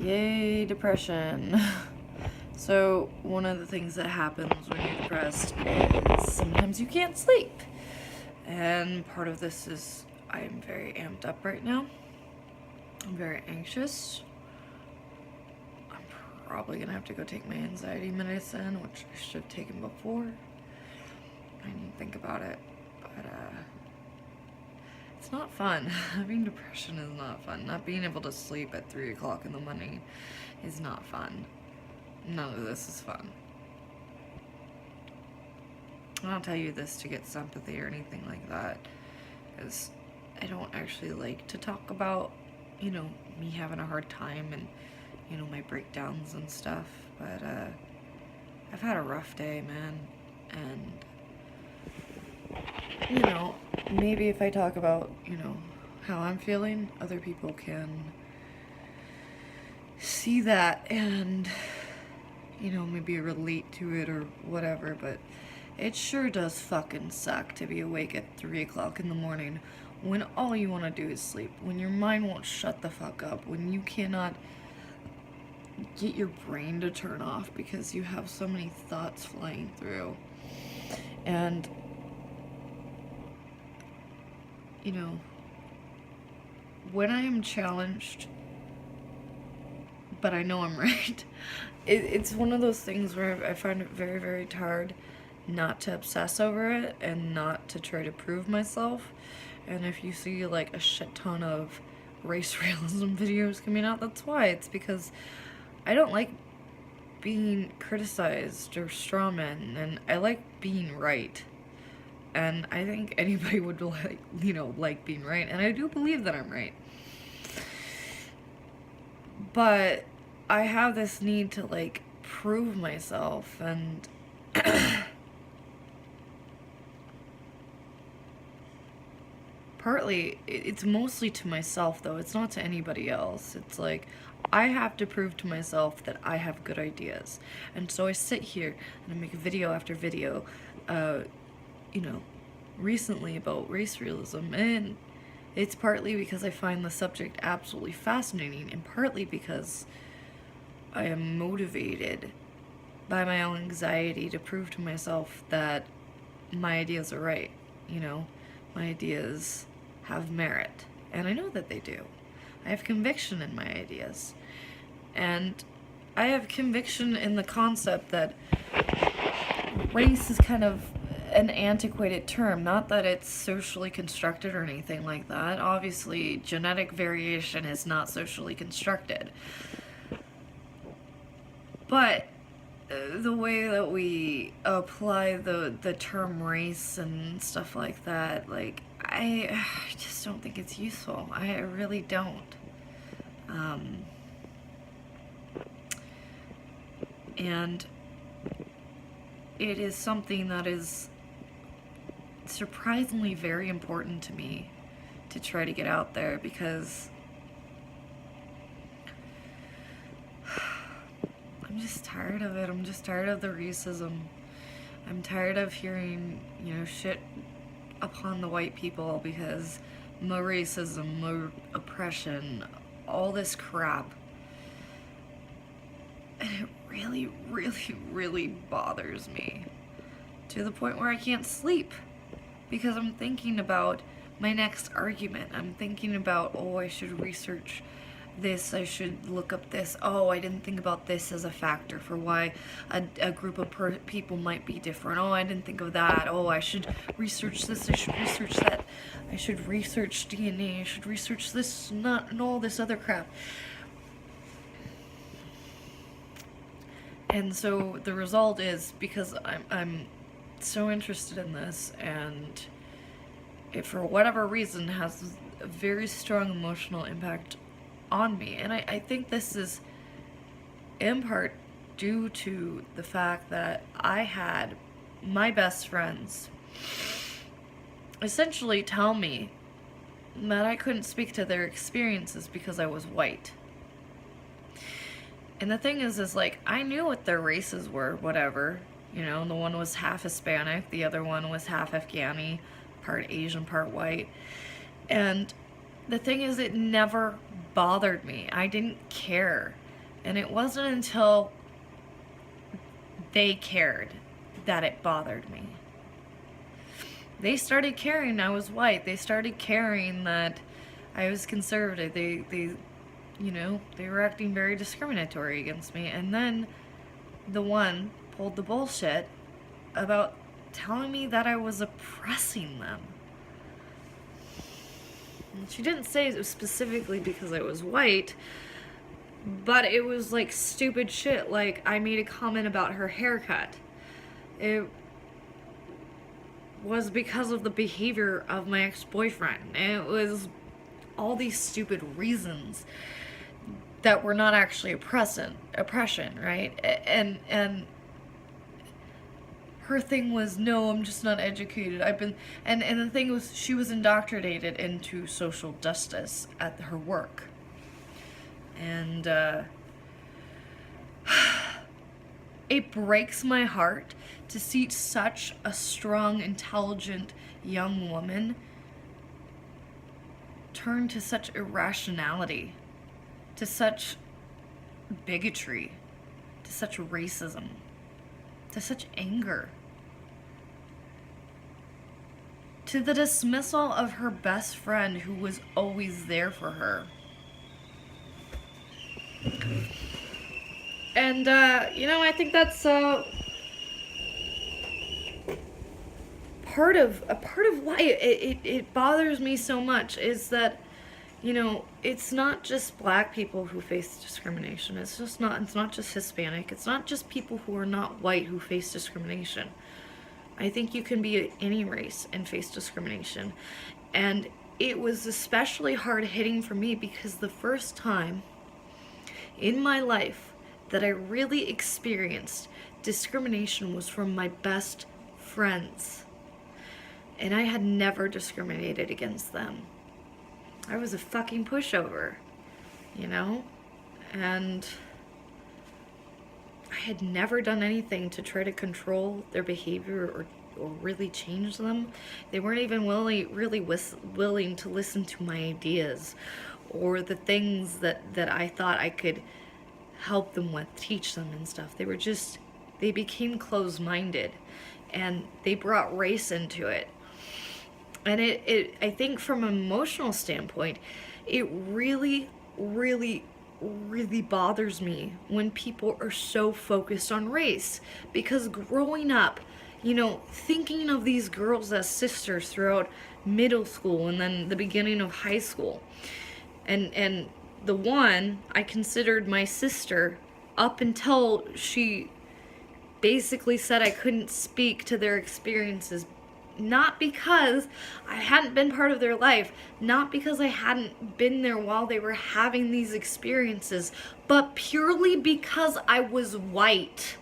Yay, depression. So, one of the things that happens when you're depressed is sometimes you can't sleep. And part of this is I am very amped up right now. I'm very anxious. I'm probably gonna have to go take my anxiety medicine, which I should have taken before. I need to think about it. But, it's not fun. Having depression is not fun. Not being able to sleep at 3 o'clock in the morning is not fun. None of this is fun. I don't tell you this to get sympathy or anything like that, because I don't actually like to talk about, me having a hard time and, my breakdowns and stuff, but, I've had a rough day, man, and, maybe if I talk about, how I'm feeling, other people can see that and, maybe relate to it or whatever, but it sure does fucking suck to be awake at 3 o'clock in the morning when all you want to do is sleep, when your mind won't shut the fuck up, when you cannot get your brain to turn off because you have so many thoughts flying through. And, when I am challenged, but I know I'm right, it's one of those things where I find it very, very hard not to obsess over it and not to try to prove myself. And if you see like a shit ton of race realism videos coming out, that's why. It's because I don't like being criticized or strawman, and I like being right. And I think anybody would like being right, and I do believe that I'm right. But I have this need to prove myself, and partly it's mostly to myself, though. It's not to anybody else. It's like I have to prove to myself that I have good ideas. And so I sit here and I make video after video, recently about race realism, and it's partly because I find the subject absolutely fascinating, and partly because I am motivated by my own anxiety to prove to myself that my ideas are right. My ideas have merit, and I know that they do. I have conviction in my ideas, and I have conviction in the concept that race is kind of an antiquated term. Not that it's socially constructed or anything like that. Obviously, genetic variation is not socially constructed. But the way that we apply the term race and stuff like that, I just don't think it's useful. I really don't. And it is something that is surprisingly very important to me to try to get out there, because I'm just tired of it. I'm just tired of the racism. I'm tired of hearing, shit upon the white people because more racism, more oppression, all this crap. And it really, really, really bothers me to the point where I can't sleep because I'm thinking about my next argument. I'm thinking about, I should research this, I should look up this, I didn't think about this as a factor for why a group of people might be different, I didn't think of that, I should research this, I should research that, I should research DNA, I should research this, and all this other crap. And so the result is, because I'm so interested in this, and it for whatever reason has a very strong emotional impact on me. And I think this is in part due to the fact that I had my best friends essentially tell me that I couldn't speak to their experiences because I was white. And the thing is I knew what their races were, whatever. The one was half Hispanic, the other one was half Afghani, part Asian, part white. And the thing is, it never bothered me. I didn't care. And it wasn't until they cared that it bothered me. They started caring I was white. They started caring that I was conservative. They were acting very discriminatory against me. And then the one pulled the bullshit about telling me that I was oppressing them. And she didn't say it was specifically because I was white, but it was like stupid shit. Like, I made a comment about her haircut. It was because of the behavior of my ex-boyfriend. It was all these stupid reasons that were not actually oppression, right? And her thing was, no, I'm just not educated. And the thing was, she was indoctrinated into social justice at her work. And it breaks my heart to see such a strong, intelligent young woman turn to such irrationality, to such bigotry, to such racism, to such anger, to the dismissal of her best friend who was always there for her. And, I think that's part of why it bothers me so much is that, it's not just black people who face discrimination. It's not just Hispanic. It's not just people who are not white who face discrimination. I think you can be any race and face discrimination. And it was especially hard hitting for me because the first time in my life that I really experienced discrimination was from my best friends. And I had never discriminated against them. I was a fucking pushover, and I had never done anything to try to control their behavior or really change them. They weren't even really willing to listen to my ideas or the things that I thought I could help them with, teach them and stuff. They became closed-minded, and they brought race into it. And I think from an emotional standpoint, it really, really, really bothers me when people are so focused on race. Because growing up, thinking of these girls as sisters throughout middle school and then the beginning of high school. And the one I considered my sister up until she basically said I couldn't speak to their experiences. Not because I hadn't been part of their life, not because I hadn't been there while they were having these experiences, but purely because I was white.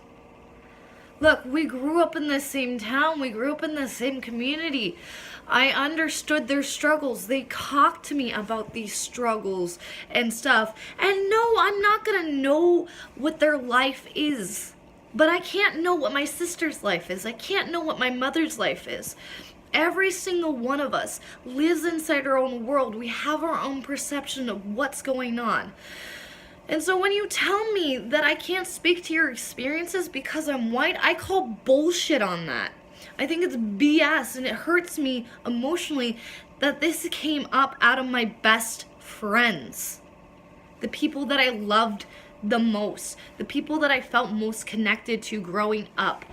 Look, we grew up in the same town, we grew up in the same community. I understood their struggles. They talked to me about these struggles and stuff. And no, I'm not gonna know what their life is. But I can't know what my sister's life is. I can't know what my mother's life is. Every single one of us lives inside our own world. We have our own perception of what's going on. And so when you tell me that I can't speak to your experiences because I'm white, I call bullshit on that. I think it's BS, and it hurts me emotionally that this came up out of my best friends. The people that I loved the most, the people that I felt most connected to growing up.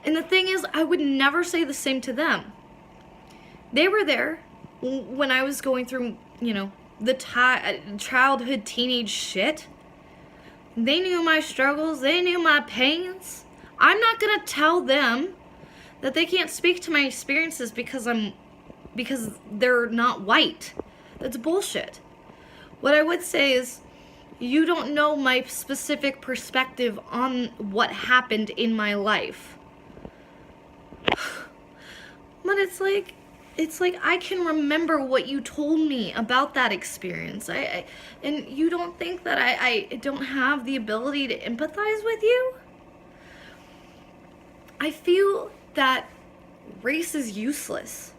And the thing is, I would never say the same to them. They were there when I was going through, the childhood, teenage shit. They knew my struggles, they knew my pains. I'm not gonna tell them that they can't speak to my experiences because they're not white. That's bullshit. What I would say is, you don't know my specific perspective on what happened in my life. But it's like I can remember what you told me about that experience. And you don't think that I don't have the ability to empathize with you? I feel that race is useless.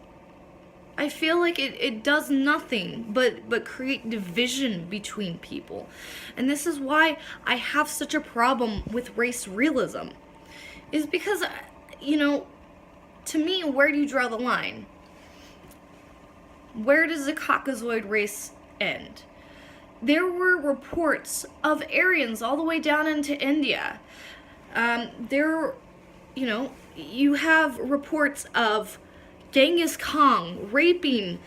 I feel like it does nothing but create division between people. And this is why I have such a problem with race realism. Is because, you know, to me, where do you draw the line? Where does the Caucasoid race end? There were reports of Aryans all the way down into India. You know, you have reports of Genghis Khan raping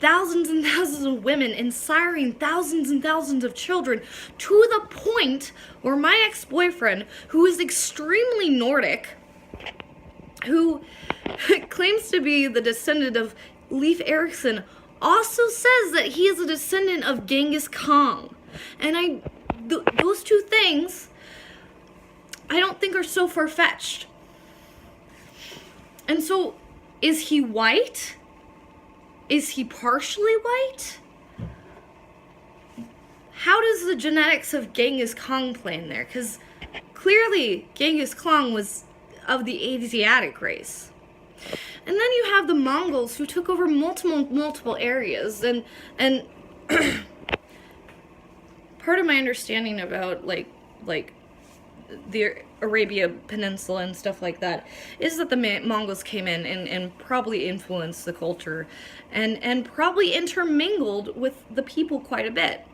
thousands and thousands of women and siring thousands and thousands of children, to the point where my ex-boyfriend, who is extremely Nordic, who claims to be the descendant of Leif Erikson, also says that he is a descendant of Genghis Khan. And those two things, I don't think are so far-fetched. And so, is he white? Is he partially white? How does the genetics of Genghis Khan play in there? Because clearly Genghis Khan was of the Asiatic race. And then you have the Mongols, who took over multiple areas, and part of my understanding about like the Arabia Peninsula and stuff like that is that the Mongols came in and probably influenced the culture and probably intermingled with the people quite a bit.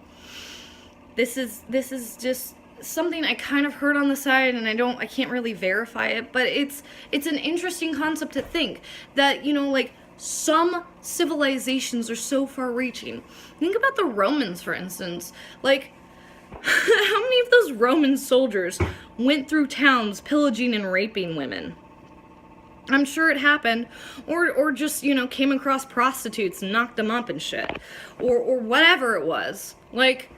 This is just something I kind of heard on the side, and I can't really verify it, but it's an interesting concept to think that, you know, like, some civilizations are so far reaching. Think about the Romans, for instance. Like, how many of those Roman soldiers went through towns pillaging and raping women? I'm sure it happened. Or just, you know, came across prostitutes and knocked them up and shit. Or whatever it was. Like,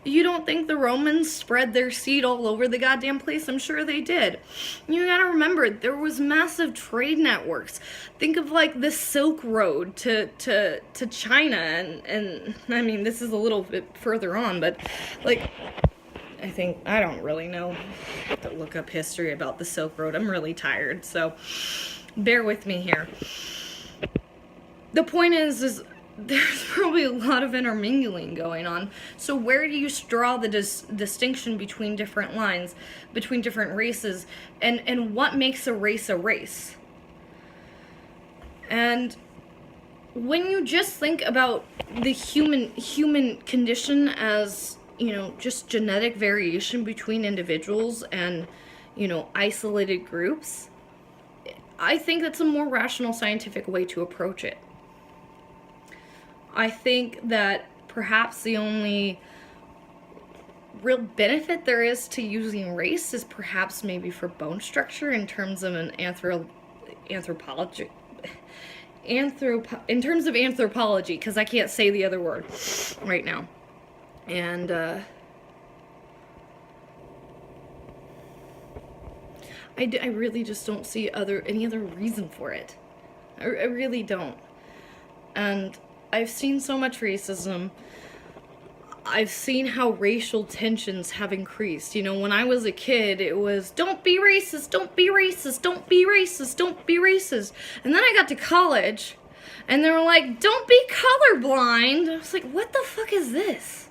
you don't think the Romans spread their seed all over the goddamn place? I'm sure they did. You gotta remember, there was massive trade networks. Think of, like, the Silk Road to China, and I mean, this is a little bit further on, but, like, I don't really know. I have to look up history about the Silk Road. I'm really tired, so bear with me here. The point is there's probably a lot of intermingling going on. So where do you draw the distinction between different lines, between different races, and what makes a race a race? And when you just think about the human condition as, you know, just genetic variation between individuals and, you know, isolated groups, I think that's a more rational scientific way to approach it. I think that perhaps the only real benefit there is to using race is perhaps maybe for bone structure in terms of an anthropology, in terms of anthropology, because I can't say the other word right now. And I really just don't see any other reason for it. I really don't. And I've seen so much racism. I've seen how racial tensions have increased. You know, when I was a kid, it was, don't be racist, don't be racist, don't be racist, don't be racist. And then I got to college, and they were like, don't be colorblind. I was like, what the fuck is this?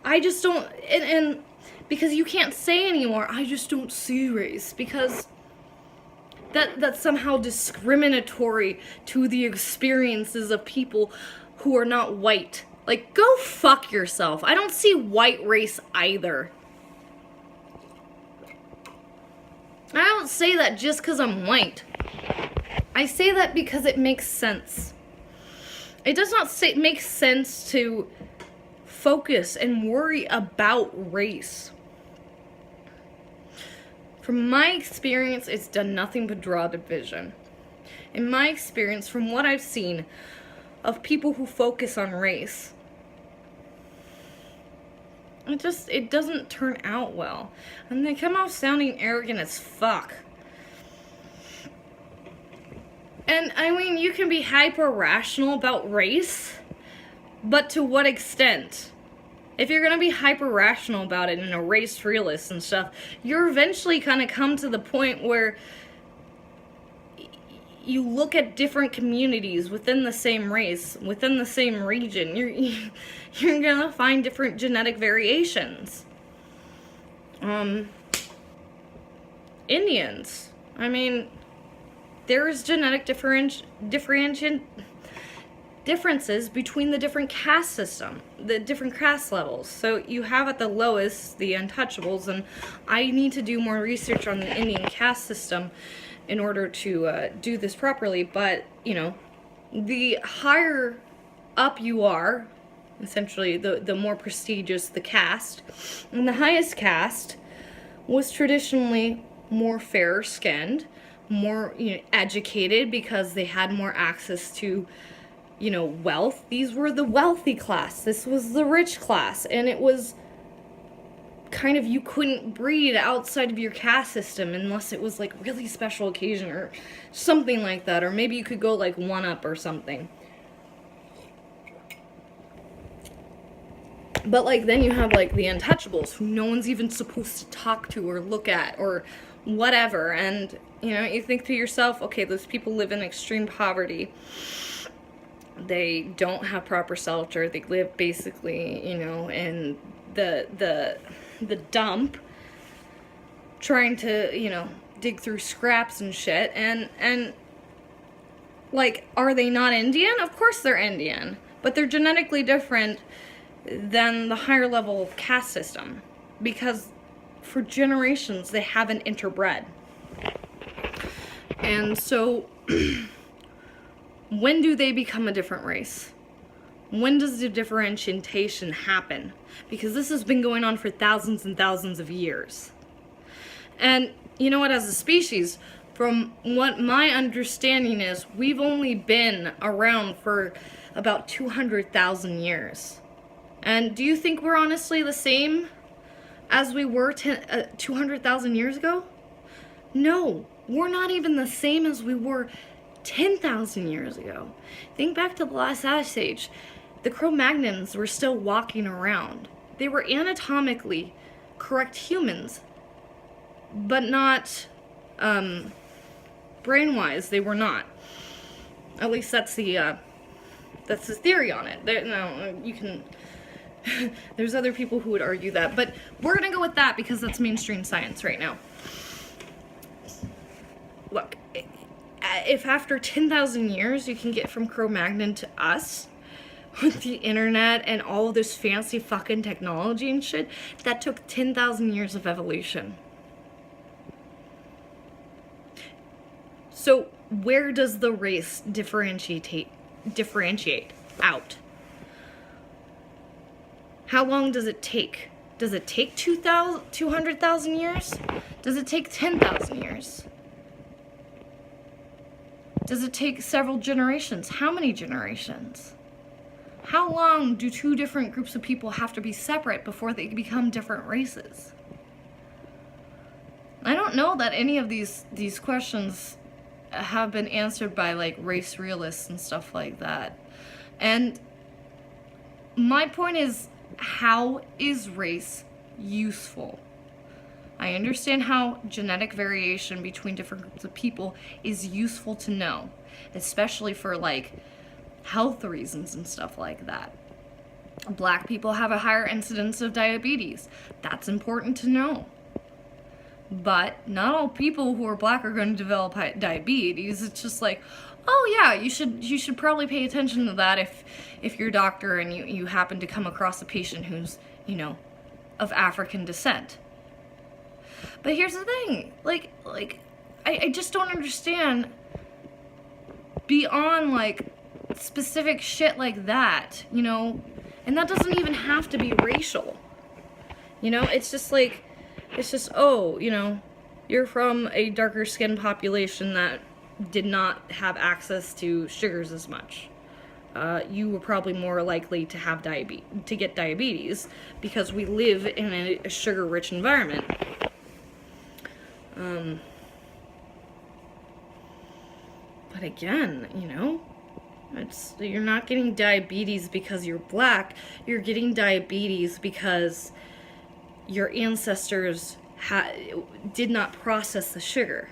I just don't, and because you can't say anymore, I just don't see race, because that's somehow discriminatory to the experiences of people who are not white. Like, go fuck yourself. I don't see white race either. I don't say that just because I'm white. I say that because it makes sense. It does not make sense to focus and worry about race. From my experience, it's done nothing but draw division. In my experience, from what I've seen of people who focus on race, it doesn't turn out well. And they come off sounding arrogant as fuck. And, I mean, you can be hyper-rational about race, but to what extent? If you're going to be hyper-rational about it and a race realist and stuff, you're eventually going to come to the point where you look at different communities within the same race, within the same region, you're gonna find different genetic variations. Indians. I mean, there's genetic differences between the different caste system, the different caste levels. So you have at the lowest the untouchables, and I need to do more research on the Indian caste system in order to do this properly. But, you know, the higher up you are, essentially the more prestigious the caste, and the highest caste was traditionally more fair skinned, more, you know, educated, because they had more access to, you know, wealth. These were the wealthy class. This was the rich class. And it was kind of, you couldn't breed outside of your caste system unless it was like really special occasion or something like that. Or maybe you could go like one up or something. But like then you have like the untouchables, who no one's even supposed to talk to or look at or whatever. And, you know, you think to yourself, okay, those people live in extreme poverty. They don't have proper shelter. They live basically, you know, in the dump, trying to, you know, dig through scraps and shit. And like, are they not Indian? Of course they're Indian, but they're genetically different than the higher level caste system, because for generations they haven't interbred. And so when do they become a different race? When does the differentiation happen? Because this has been going on for thousands and thousands of years. And you know what, as a species, from what my understanding is, we've only been around for about 200,000 years. And do you think we're honestly the same as we were 200,000 years ago? No, we're not even the same as we were 10,000 years ago. Think back to the last ice age. The Cro-Magnons were still walking around. They were anatomically correct humans, but not brain-wise. They were not. At least that's the theory on it. You can. There's other people who would argue that, but we're gonna go with that because that's mainstream science right now. Look, if after 10,000 years you can get from Cro-Magnon to us with the internet and all of this fancy fucking technology and shit, that took 10,000 years of evolution. So where does the race differentiate out? How long does it take? Does it take 200,000 years? Does it take 10,000 years? Does it take several generations? How many generations? How long do two different groups of people have to be separate before they become different races? I don't know that any of these questions have been answered by like race realists and stuff like that. And my point is, how is race useful? I understand how genetic variation between different groups of people is useful to know, especially for like health reasons and stuff like that. Black people have a higher incidence of diabetes. That's important to know. But not all people who are black are going to develop diabetes. It's just like, oh yeah, you should probably pay attention to that if you're a doctor and you happen to come across a patient who's, you know, of African descent. But here's the thing, like I just don't understand beyond like specific shit like that, you know, and that doesn't even have to be racial. You know, it's just like, oh, you know, you're from a darker skinned population that did not have access to sugars as much. You were probably more likely to have to get diabetes because we live in a sugar-rich environment. But again, you know, you're not getting diabetes because you're black. You're getting diabetes because your ancestors did not process the sugar.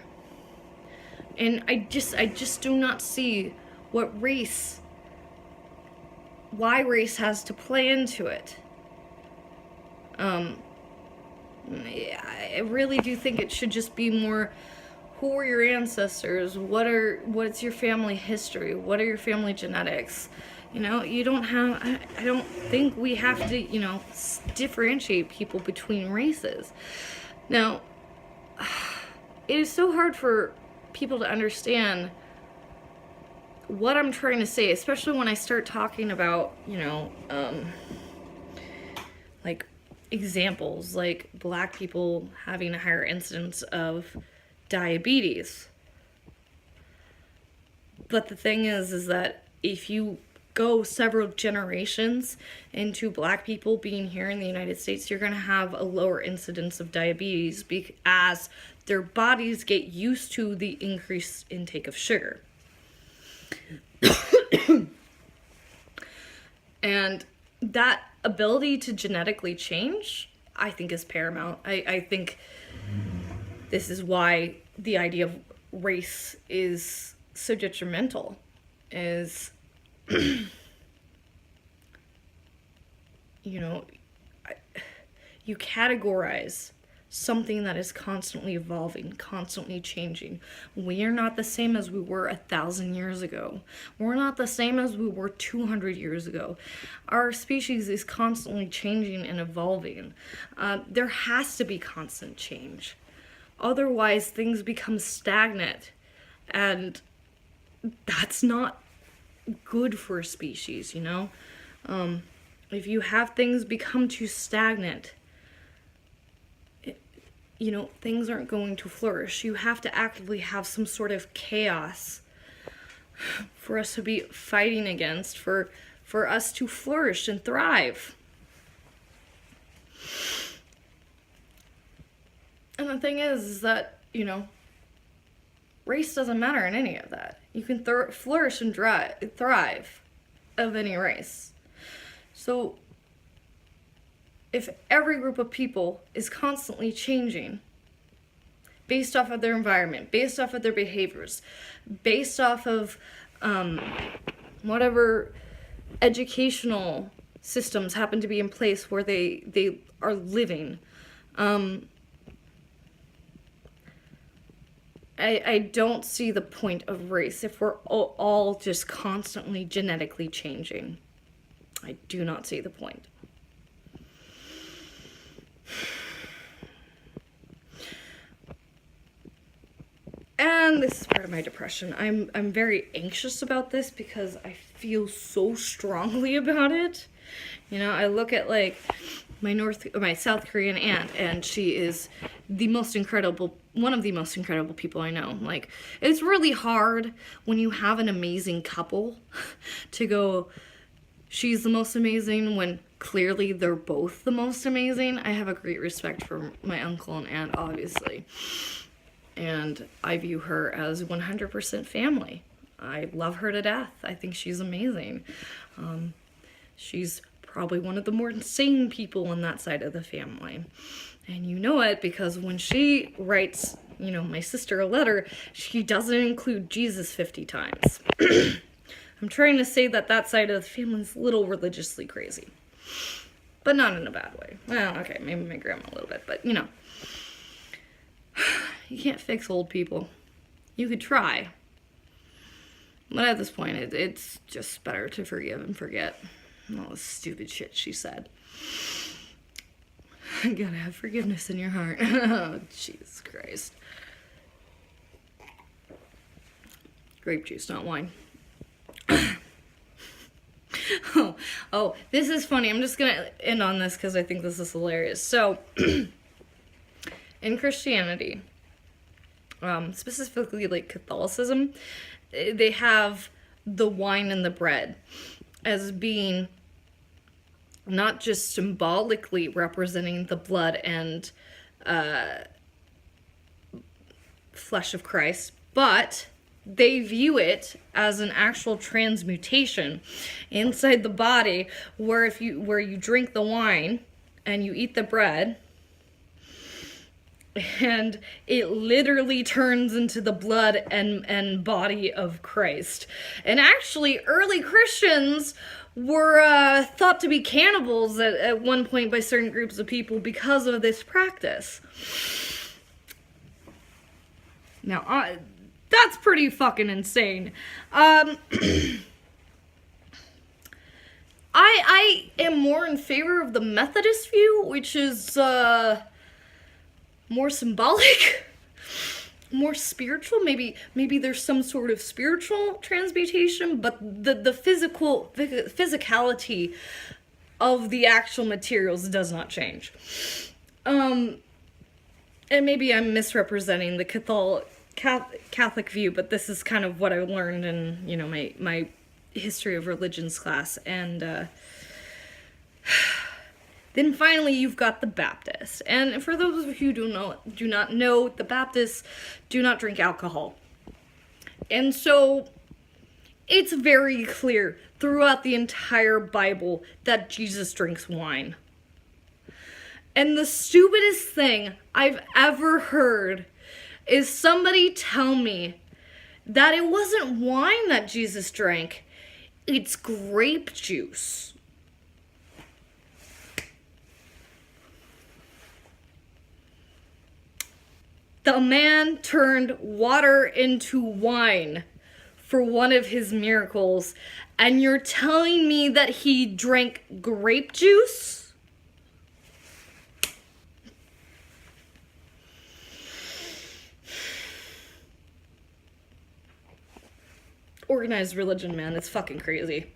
And I just do not see why race has to play into it. I really do think it should just be more, who are your ancestors? What's your family history? What are your family genetics? You know, you don't have, I don't think we have to, you know, differentiate people between races. Now, it is so hard for people to understand what I'm trying to say, especially when I start talking about, you know, like examples like black people having a higher incidence of diabetes. But the thing is that if you go several generations into black people being here in the United States, you're going to have a lower incidence of diabetes as their bodies get used to the increased intake of sugar. And that ability to genetically change, I think, is paramount. I think this is why the idea of race is so detrimental, is you know, you categorize something that is constantly evolving, constantly changing. We are not the same as we were 1,000 years ago. We're not the same as we were 200 years ago. Our species is constantly changing and evolving. There has to be constant change. Otherwise, things become stagnant, and that's not good for a species, you know? If you have things become too stagnant, you know, things aren't going to flourish. You have to actively have some sort of chaos for us to be fighting against, for us to flourish and thrive. And the thing is that, you know, race doesn't matter in any of that. You can flourish and thrive of any race. So if every group of people is constantly changing based off of their environment, based off of their behaviors, based off of whatever educational systems happen to be in place where they are living, I don't see the point of race if we're all just constantly genetically changing. I do not see the point. And this is part of my depression. I'm very anxious about this because I feel so strongly about it. You know, I look at like my South Korean aunt, and she is one of the most incredible people I know. Like, it's really hard when you have an amazing couple to go, she's the most amazing, when clearly they're both the most amazing. I have a great respect for my uncle and aunt, obviously. And I view her as 100% family. I love her to death. I think she's amazing. She's probably one of the more insane people on that side of the family. And you know it because when she writes, you know, my sister a letter, she doesn't include Jesus 50 times. I'm trying to say that side of the family is a little religiously crazy. But not in a bad way. Well, okay, maybe my grandma a little bit, but you know. You can't fix old people. You could try. But at this point, it's just better to forgive and forget all the stupid shit she said. You gotta have forgiveness in your heart. Oh, Jesus Christ. Grape juice, not wine. Oh, this is funny. I'm just gonna end on this because I think this is hilarious. So, in Christianity, specifically like Catholicism, they have the wine and the bread as being not just symbolically representing the blood and flesh of Christ, but they view it as an actual transmutation inside the body, where you drink the wine and you eat the bread, and it literally turns into the blood and body of Christ. And actually, early Christians were thought to be cannibals at one point by certain groups of people because of this practice. Now, that's pretty fucking insane. I am more in favor of the Methodist view, which is more symbolic, more spiritual. Maybe there's some sort of spiritual transmutation, but the physicality of the actual materials does not change. And maybe I'm misrepresenting the Catholic view, but this is kind of what I learned in, you know, my history of religions class. And then finally you've got the Baptist. And for those of you who do not know, the Baptists do not drink alcohol. And so it's very clear throughout the entire Bible that Jesus drinks wine. And the stupidest thing I've ever heard is somebody tell me that it wasn't wine that Jesus drank, it's grape juice. The man turned water into wine for one of his miracles, and you're telling me that he drank grape juice? Organized religion, man, it's fucking crazy.